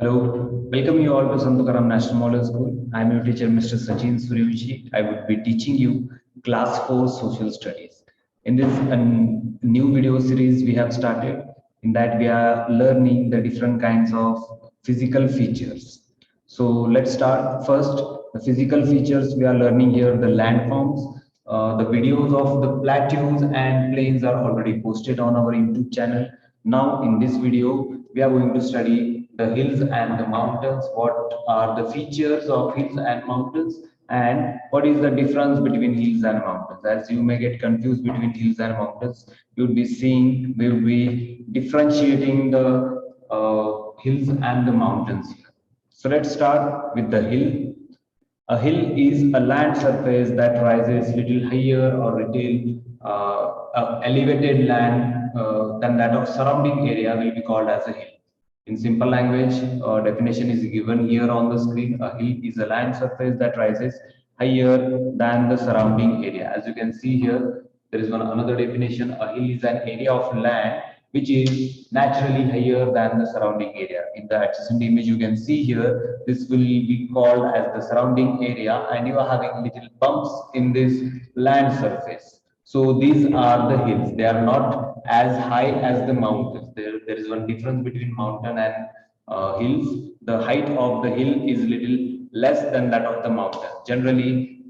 Hello, welcome you all to Santukaram National Model School. I am your teacher, Mr. Sachin Suryavanshi. I would be teaching you Class 4 Social Studies. In this new video series we have started, in that we are learning the different kinds of physical features. So let's start first. The physical features we are learning here, the landforms. The videos of the plateaus and plains are already posted on our YouTube channel. Now in this video, we are going to study the hills and the mountains. What are the features of hills and mountains, and what is the difference between hills and mountains? As you may get confused between hills and mountains, you would be seeing, we will be differentiating the hills and the mountains here. So let's start with the hill. A hill is a land surface that rises little higher or little elevated land than that of surrounding area will be called as a hill. In simple language, definition is given here on the screen. A hill is a land surface that rises higher than the surrounding area. As you can see here, there is one another definition. A hill is an area of land which is naturally higher than the surrounding area. In the adjacent image you can see here, this will be called as the surrounding area, and you are having little bumps in this land surface. So these are the hills. They are not as high as the mountains. There is one difference between mountain and hills. The height of the hill is little less than that of the mountain. Generally,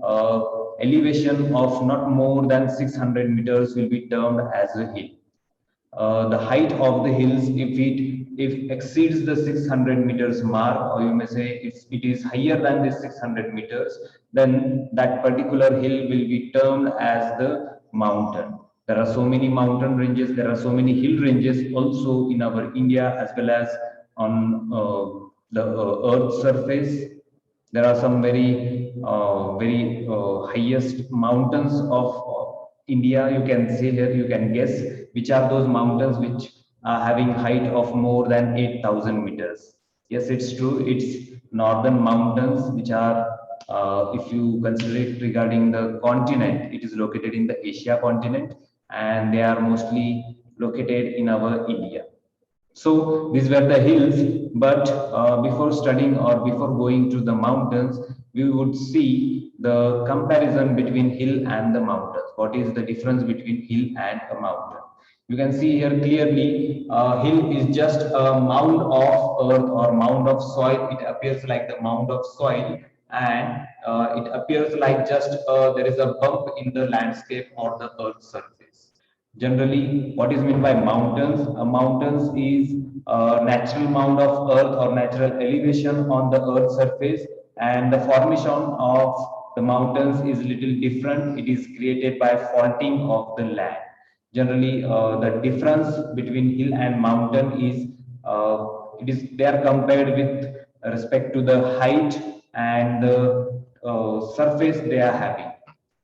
elevation of not more than 600 meters will be termed as a hill. The height of the hills, if exceeds the 600 meters mark, or you may say if it is higher than the 600 meters, then that particular hill will be termed as the mountain. There are so many mountain ranges, there are so many hill ranges also in our India, as well as on the earth surface. There are some very highest mountains of India. You can say here, you can guess which are those mountains which are having height of more than 8,000 meters. Yes, it's true. It's northern mountains, which are, if you consider it regarding the continent, it is located in the Asia continent, and they are mostly located in our India. So these were the hills, but before studying or before going to the mountains, we would see the comparison between hill and the mountains. What is the difference between hill and a mountain? You can see here clearly, hill is just a mound of earth or mound of soil. It appears like the mound of soil, and it appears like just there is a bump in the landscape or the earth surface. Generally, what is meant by mountains? Mountains is a natural mound of earth or natural elevation on the earth surface, and the formation of the mountains is little different. It is created by faulting of the land. Generally, the difference between hill and mountain is it is they are compared with respect to the height and the surface they are having.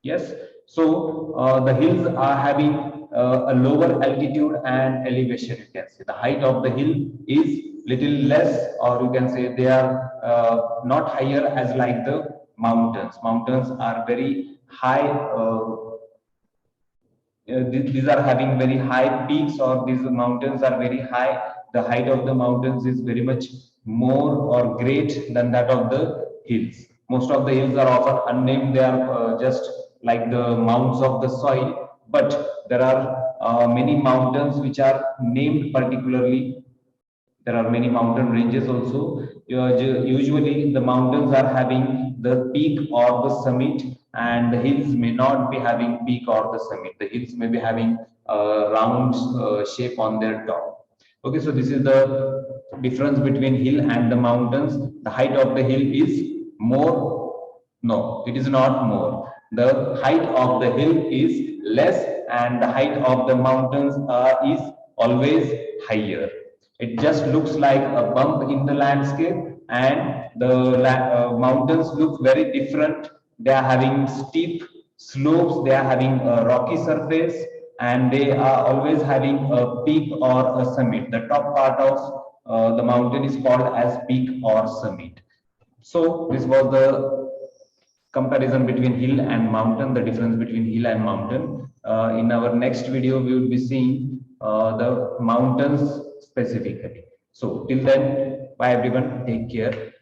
Yes, so the hills are having a lower altitude and elevation. You can see the height of the hill is little less, or you can say they are not higher as like the mountains. Mountains are very high. These are having very high peaks, or these mountains are very high. The height of the mountains is very much more or great than that of the hills. Most of the hills are often unnamed. They are just like the mounds of the soil, but there are many mountains which are named particularly. There are many mountain ranges also. Usually, the mountains are having the peak or the summit, and the hills may not be having peak or the summit. The hills may be having a round shape on their top. Okay, so this is the difference between hill and the mountains. The height of the hill is more. No, it is not more. The height of the hill is less, and the height of the mountains is always higher. It just looks like a bump in the landscape, and the mountains look very different. They are having steep slopes, they are having a rocky surface, and they are always having a peak or a summit. The top part of the mountain is called as peak or summit. So this was the comparison between hill and mountain, the difference between hill and mountain. In our next video, we will be seeing the mountains specifically. So till then, Bye everyone. Take care.